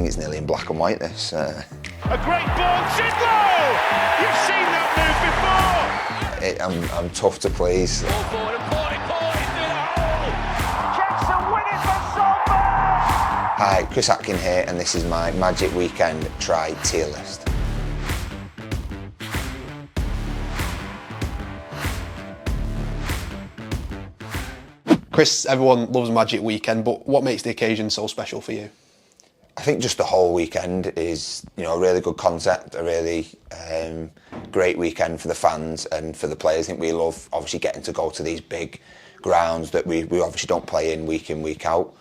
think it's nearly in black and white, this. A great ball, Sidlow! You've seen that move before! I'm tough to please. Ball forward and Pauli Pauli through the hole! Checks the winning for Salford! Hi, Chris Atkin here, and this is my Magic Weekend Try tier list. Chris, everyone loves Magic Weekend, but what makes the occasion so special for you? I think just the whole weekend is, a really good concept, a really great weekend for the fans and for the players. I think we love obviously getting to go to these big grounds that we obviously don't play in, week out.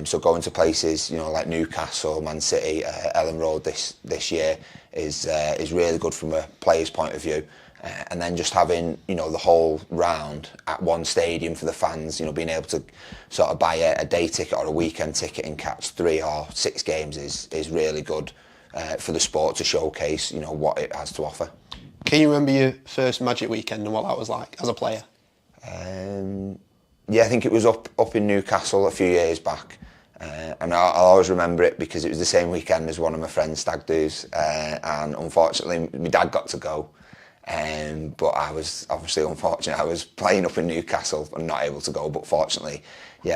So going to places, like Newcastle, Man City, Ellen Road this year is really good from a player's point of view. And then just having, the whole round at one stadium for the fans, being able to sort of buy a day ticket or a weekend ticket and catch 3 or 6 games is really good for the sport to showcase, what it has to offer. Can you remember your first Magic Weekend and what that was like as a player? Yeah, I think it was up in Newcastle a few years back. And I'll always remember it because it was the same weekend as one of my friends' stag do's. And unfortunately, my dad got to go. But I was obviously unfortunate. I was playing up in Newcastle and not able to go, but fortunately,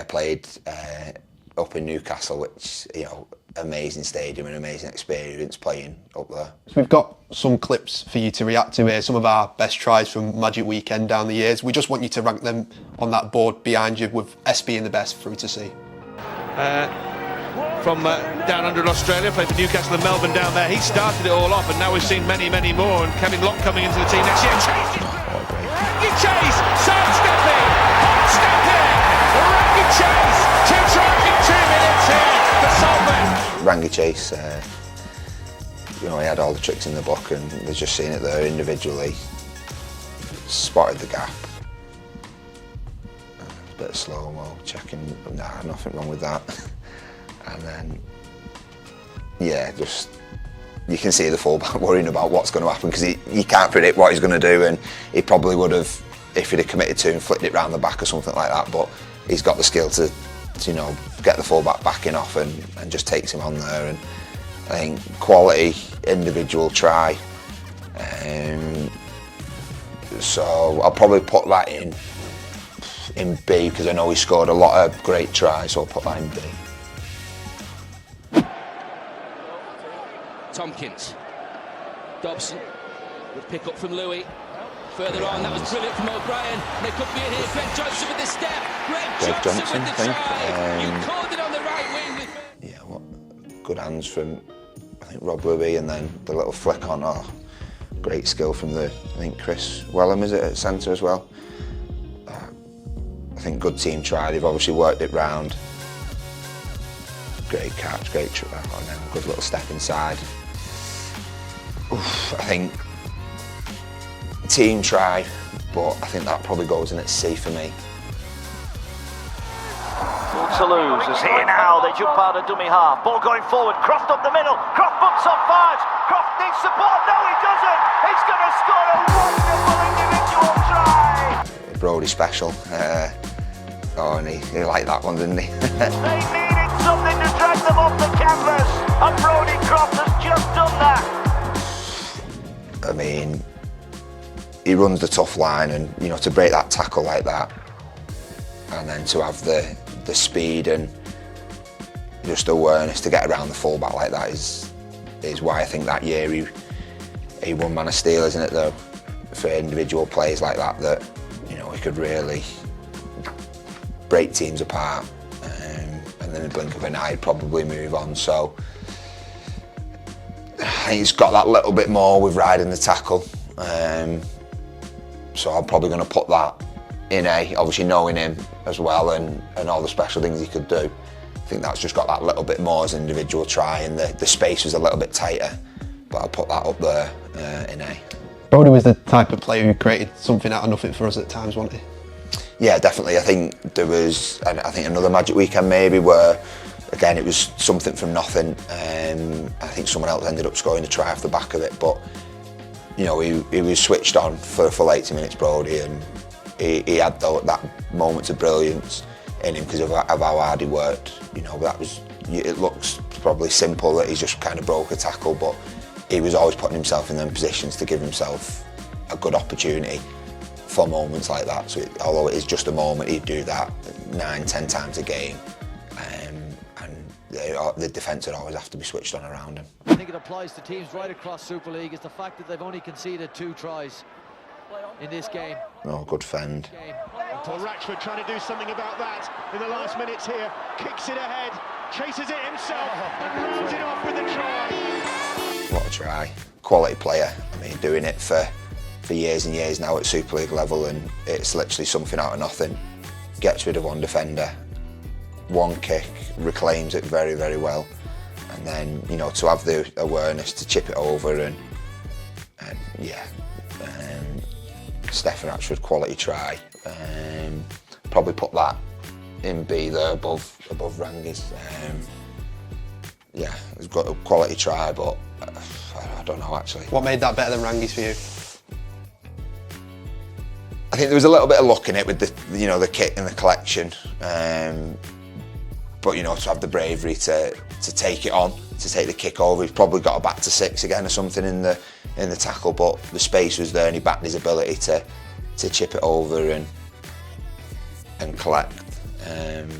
played up in Newcastle, which, amazing stadium and amazing experience playing up there. So we've got some clips for you to react to here, some of our best tries from Magic Weekend down the years. We just want you to rank them on that board behind you, with S being the best through to C. From down under in Australia, played for Newcastle and Melbourne down there. He started it all off, and now we've seen many more. And Kevin Locke coming into the team next year. Rangy Chase, sidestepping, hot stepping. Rangy Chase, 2 tries in 2 minutes here for Salford. Rangy Chase, he had all the tricks in the book, and they've just seen it there individually. Spotted the gap. A bit of slow-mo, checking. Nah, nothing wrong with that. And then, just you can see the fullback worrying about what's going to happen because you can't predict what he's going to do, and he probably would have, if he'd have committed to and flicked it round the back or something like that. But he's got the skill to get the fullback backing off and just takes him on there. And I think quality individual try. So I'll probably put that in B because I know he scored a lot of great tries, so I'll put that in B. Tompkins, Dobson would pick up from Louis. Further on, that was brilliant from O'Brien. They could be in here. Greg Johnson with the step. Greg Johnson with the try. You called it on the right wing. Good hands from I think Rob Louis, and then the little flick on. Great skill from I think Chris Wellham is it at centre as well. I think good team try. They've obviously worked it round. Great catch, great try, and then good little step inside. I think team try, but I think that probably goes in at C for me. To lose is here now. They jump out of dummy half. Ball going forward. Croft up the middle. Croft bumps off Farge. Croft needs support. No, he doesn't. He's going to score a wonderful individual try. Brodie special. And he liked that one, didn't he? They needed something to drag them off the canvas, and Brodie Croft has just done that. I mean, he runs the tough line, and to break that tackle like that, and then to have the speed and just awareness to get around the fullback like that is why I think that year he won Man of Steel, isn't it? Though, for individual plays like that he could really break teams apart, and then in the blink of an eye he'd probably move on. So I think he's got that little bit more with riding the tackle. So I'm probably going to put that in A, obviously knowing him as well and all the special things he could do. I think that's just got that little bit more as an individual try, and the space was a little bit tighter, but I'll put that up there in A. Brodie was the type of player who created something out of nothing for us at times, wasn't he? Yeah, definitely. I think there was, I think another Magic Weekend maybe where, again, it was something from nothing. I think someone else ended up scoring the try off the back of it, but he was switched on for full 80 minutes, Brodie, and he had that moment of brilliance in him because of how hard he worked. That was, it looks probably simple that he's just kind of broke a tackle, but he was always putting himself in them positions to give himself a good opportunity for moments like that. So although it is just a moment, he'd do that 9-10 times a game, and the defence would always have to be switched on around him. I think it applies to teams right across Super League, is the fact that they've only conceded 2 tries in this game. Oh, good fend. Well, Ratchford trying to do something about that in the last minutes here. Kicks it ahead, chases it himself, and rounds it off with a try. What a try. Quality player. I mean, doing it for years and years now at Super League level, and it's literally something out of nothing. Gets rid of one defender, one kick, reclaims it very, very well, and then, you know, to have the awareness to chip it over and yeah. Stefan Ratchford, quality try. Probably put that in B there above Rangi's. Yeah, it's got a quality try, but I don't know actually. What made that better than Rangi's for you? I think there was a little bit of luck in it with the kick and the collection, but you know, to have the bravery to take it on, to take the kick over. He's probably got a back to 6 again or something in the tackle, but the space was there and he backed his ability to chip it over and collect.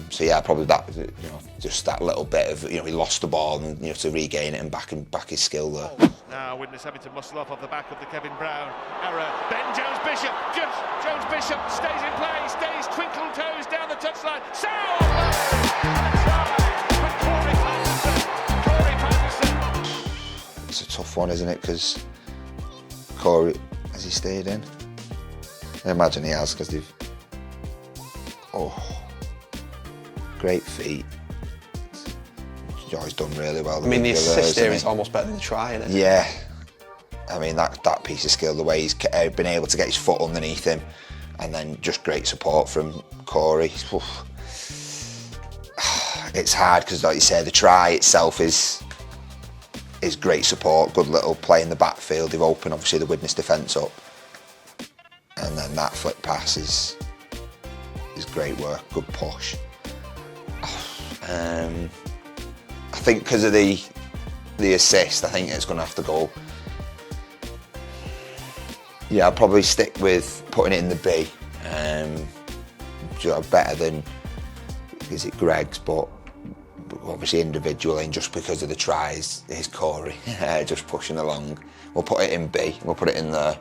So yeah, probably that, you know, just that little bit of, you know, he lost the ball and, you know, to regain it and back his skill there. Now witness having to muscle off the back of the Kevin Brown error. Ben Jones-Bishop, Jones-Bishop stays in play, stays twinkle toes down the touchline. It's a tough one, isn't it? Because Corey, has he stayed in? I imagine he has, because they've... Oh, great feet. He's always done really well. I mean, the assist here is almost better than the try, isn't it? Yeah. I mean, that piece of skill, the way he's been able to get his foot underneath him, and then just great support from Corey. Oof. It's hard because, like you say, the try itself is great support, good little play in the backfield. They've opened, obviously, the Widnes defence up, and then that flick pass is great work, good push. I think because of the assist, I think it's going to have to go. Yeah, I'll probably stick with putting it in the B. Better than, is it Greg's, but obviously individually, and just because of the tries, is Corey just pushing along. We'll put it in B, we'll put it in there,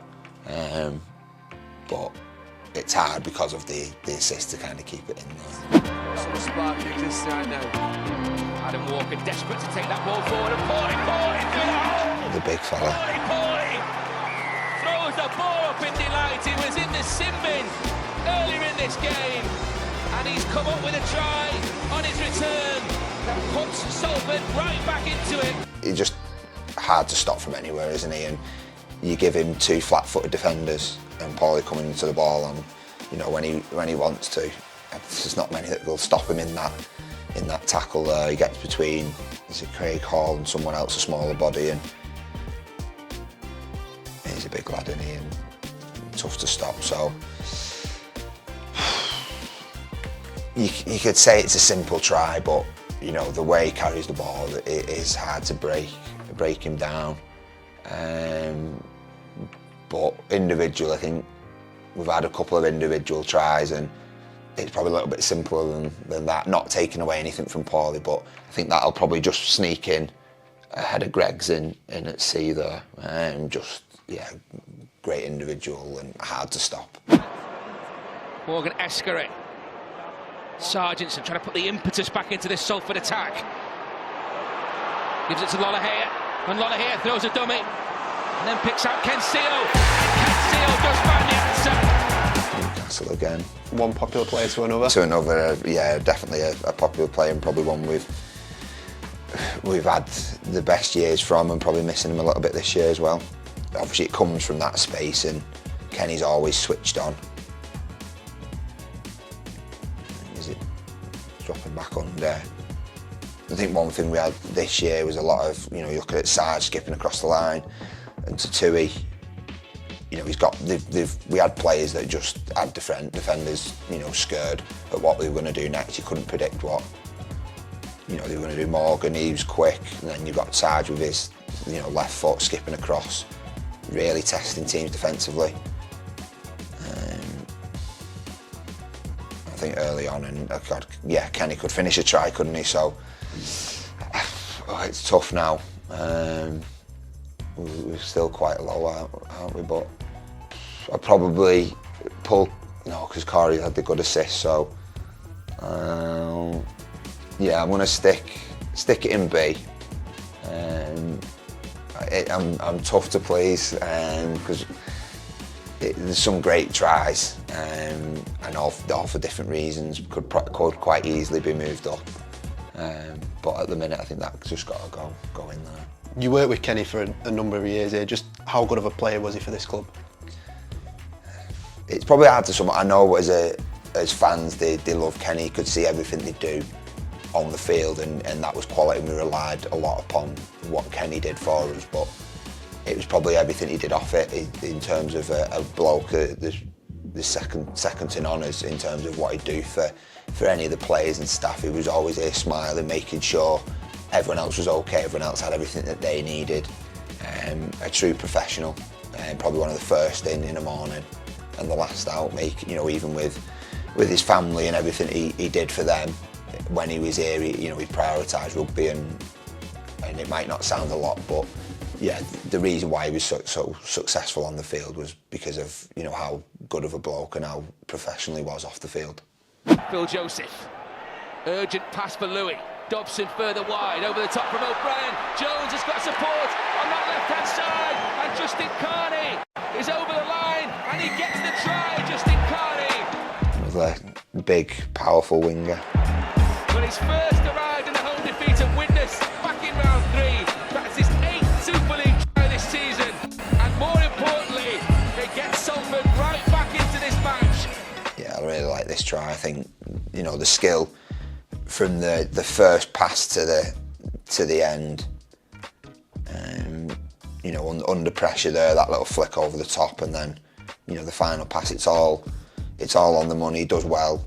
but it's hard because of the assist to kind of keep it in there. What sort of spark exists right now? Adam Walker desperate to take that ball forward, and Pauli, The big fella. Pauli throws the ball up in delight. He was in the sin bin earlier in this game, and he's come up with a try on his return that puts Salford right back into it. He's just hard to stop from anywhere, isn't he? And you give him 2 flat-footed defenders, and Pauli coming into the ball, and you know, when he wants to, there's not many that will stop him in that tackle there. He gets between, is it Craig Hall and someone else, a smaller body, and he's a big lad, isn't he? And tough to stop. So you could say it's a simple try, but you know, the way he carries the ball, it is hard to break him down. But individual, I think we've had a couple of individual tries, and it's probably a little bit simpler than that. Not taking away anything from Pauli, but I think that'll probably just sneak in ahead of Greg's in at C there. Just, yeah, great individual and hard to stop. Morgan Eskery. Sargentson trying to put the impetus back into this Salford attack. Gives it to Lollahea, and Lollahea throws a dummy, and then picks out Ken Seal. Ken Seal does find the answer. Newcastle again. One popular player to another. To another, yeah, definitely a popular player, and probably one we've had the best years from, and probably missing him a little bit this year as well. Obviously, it comes from that space, and Kenny's always switched on. Is it dropping back under? I think one thing we had this year was a lot of, you know, you look at Sarge skipping across the line, and Tatui, you know, we had players that just had different defenders, you know, scared at what they were going to do next. You couldn't predict what they were going to do Morgan. He was quick, and then you got Sarge with his left foot skipping across, really testing teams defensively. I think early on, and Kenny could finish a try, couldn't he? So it's tough now. We're still quite low, aren't we? But I'd probably pull, because Corey had the good assist. So I'm going to stick it in B. I'm tough to please because there's some great tries, and all for different reasons could quite easily be moved up. But at the minute, I think that's just got to go in there. You worked with Kenny for a number of years here. Just how good of a player was he for this club? It's probably hard to sum up. I know as fans, they love Kenny. You could see everything they do on the field, and that was quality. We relied a lot upon what Kenny did for us, but it was probably everything he did off it in terms of a bloke, the second to none in terms of what he'd do for any of the players and staff. He was always here smiling, making sure everyone else was okay, everyone else had everything that they needed. A true professional, probably one of the first in the morning and the last out, even with his family and everything he did for them. When he was here, he prioritised rugby, and it might not sound a lot, but the reason why he was so successful on the field was because of how good of a bloke and how professional he was off the field. Phil Joseph, urgent pass for Louis. Dobson further wide, over the top from O'Brien. Jones has got support on that left-hand side, and Justin Carney is over the line, and he gets the try. Justin Carney was a big, powerful winger. Well, he's first arrived in the home defeat at Widnes back in round 3. That's his 8th Super League try this season, and more importantly, it gets Salford right back into this match. Yeah, I really like this try. I think the skill from the first pass to the end, under pressure there, that little flick over the top, and then the final pass. It's all on the money. He does well.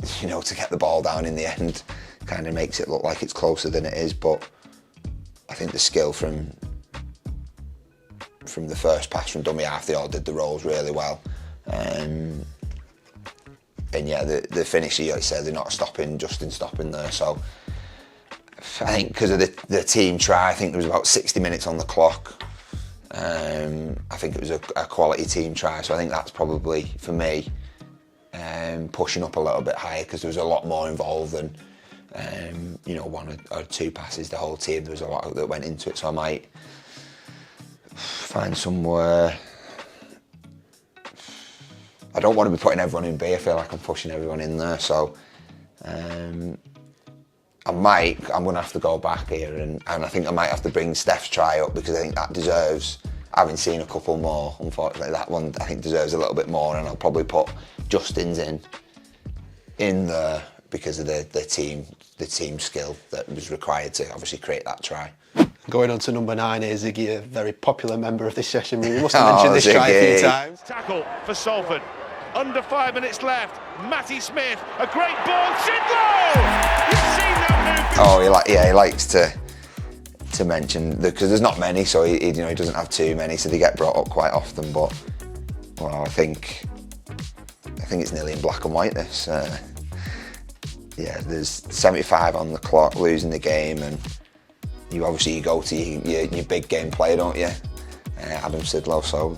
To get the ball down in the end kind of makes it look like it's closer than it is, but I think the skill from the first pass from dummy half, they all did the roles really well. And the finish, like I said, they're not stopping there. So I think because of the team try, I think there was about 60 minutes on the clock. I think it was a quality team try, so I think that's probably, for me, pushing up a little bit higher, because there was a lot more involved than one or two passes. The whole team, there was a lot that went into it, so I might find somewhere. I don't want to be putting everyone in B. I feel like I'm pushing everyone in there, so I'm going to have to go back here, and I think I might have to bring Steph's try up, because I think that deserves, having seen a couple more, unfortunately, that one I think deserves a little bit more, and I'll probably put Justin's in there because of the team skill that was required to obviously create that try. Going on to number 9 here, Ziggy, a very popular member of this session. We must have mentioned this try a few times. Tackle for Salford. Under 5 minutes left. Matty Smith, a great ball. Sidlow! You've seen that move. Oh, he likes to mention, because there's not many, so he doesn't have too many, so they get brought up quite often. But I think it's nearly in black and white. This, there's 75 on the clock, losing the game, and you go to your big game player, don't you? Adam Sidlow. So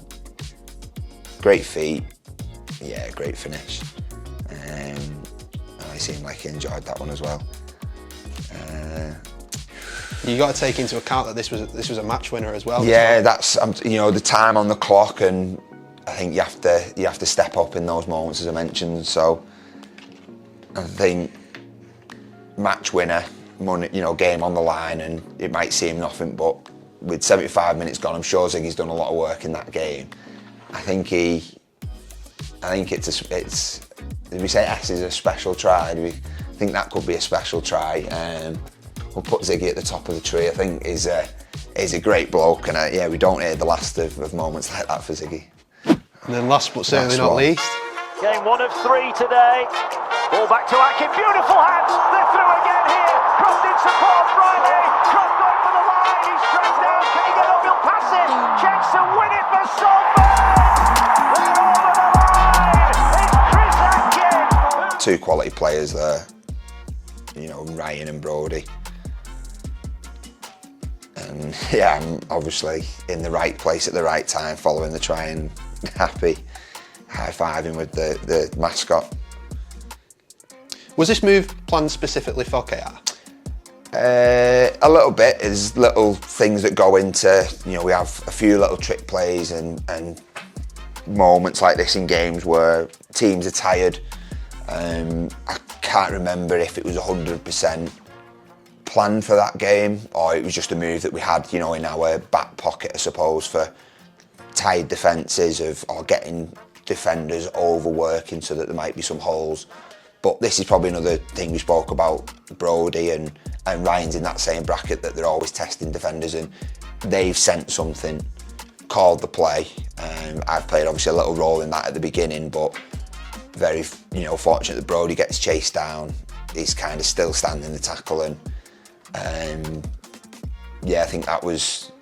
great feet, great finish. He seemed like he enjoyed that one as well. You got to take into account that this was a match winner as well. Yeah, that's the time on the clock, and I think you have to step up in those moments, as I mentioned. So I think match winner, money, game on the line, and it might seem nothing, but with 75 minutes gone, I'm sure Ziggy's done a lot of work in that game. I think it's. Did we say S is a special try? Do we think that could be a special try? We'll put Ziggy at the top of the tree. I think he's a great bloke, and we don't hear the last of moments like that for Ziggy. And then last but certainly not least, game 1 of 3 today. Ball back to Atkin, beautiful hands. They're through again here. two quality players there, you know, Ryan and Brodie. And yeah, I'm obviously in the right place at the right time, following the try and happy, high-fiving with the mascot. Was this move planned specifically for KR? A little bit. There's little things that go into, you know, we have a few little trick plays and moments like this in games where teams are tired. I can't remember if it was 100% planned for that game or it was just a move that we had, you know, in our back pocket, I suppose, for tired defences or getting defenders overworking so that there might be some holes. But this is probably another thing we spoke about. Brodie and Ryan's in that same bracket, that they're always testing defenders, and they've sent something, called the play. I've played obviously a little role in that at the beginning, but very, you know, fortunate that Brodie gets chased down. He's kind of still standing the tackle, and yeah, I think that was,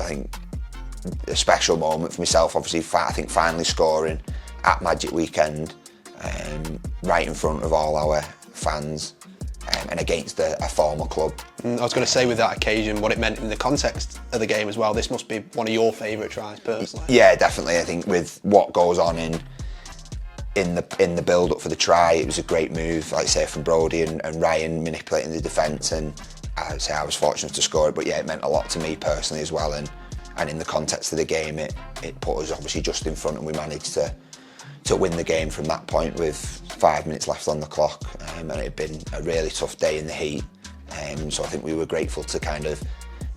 a special moment for myself. Obviously, I think finally scoring at Magic Weekend, right in front of all our fans, and against a former club. I was going to say, with that occasion, what it meant in the context of the game as well. This must be one of your favourite tries, personally. Yeah, definitely. I think with what goes on in the build-up for the try, it was a great move, like I say, from Brodie and Ryan manipulating the defence, and I would say I was fortunate to score it. But yeah, it meant a lot to me personally as well, and in the context of the game, it put us obviously just in front, and we managed to win the game from that point with 5 minutes left on the clock, and it had been a really tough day in the heat, so I think we were grateful to kind of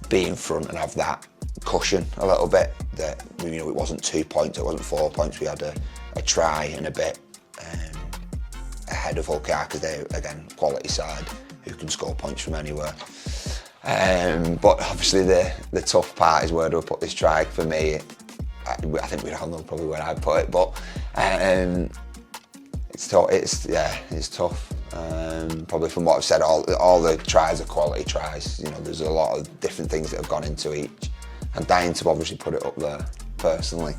be in front and have that cushion a little bit, that, you know, it wasn't 2 points, it wasn't 4 points, we had a try and a bit ahead of Hull KR, because they're, again, quality side who can score points from anywhere. But obviously the tough part is, where do I put this try? For me, I think we all know probably where I'd put it, but it's tough. Probably from what I've said, all the tries are quality tries. You know, there's a lot of different things that have gone into each. I'm dying to obviously put it up there personally.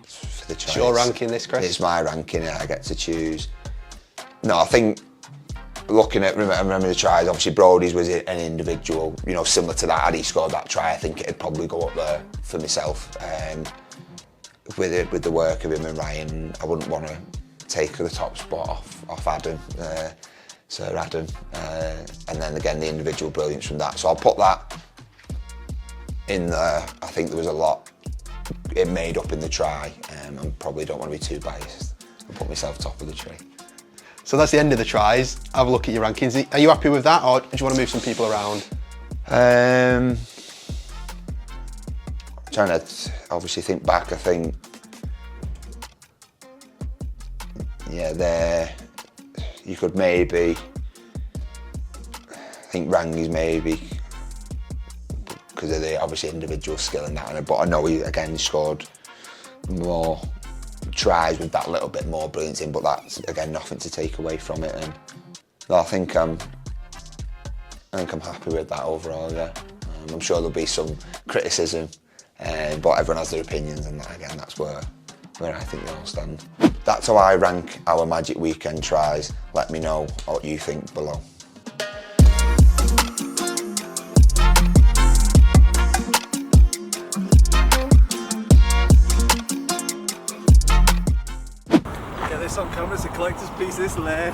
For the It's your ranking, this, Chris? It's my ranking. I get to choose. No, I think, looking at, remember the tries, obviously Brodie's was an individual, you know, similar to that. Had he scored that try, I think it'd probably go up there for myself. With the work of him and Ryan, I wouldn't want to take the top spot off Adam, Sir Adam, and then again the individual brilliance from that. So I'll put that in there. I think there was a lot it made up in the try, and probably don't want to be too biased. I'll put myself top of the tree. So that's the end of the tries. Have a look at your rankings. Are you happy with that, or do you want to move some people around? I'm trying to obviously think back. I think, yeah, you could maybe, I think Rangi's maybe, because of the obviously individual skill in that, but I know he again scored more tries with that little bit more brilliance in, but that's again nothing to take away from it. And no, I think I'm happy with that overall. Yeah, I'm sure there'll be some criticism, but everyone has their opinions, and that, again, that's where I think they all stand. That's how I rank our Magic Weekend tries. Let me know what you think below. Get this on camera, it's a collector's piece, this lair.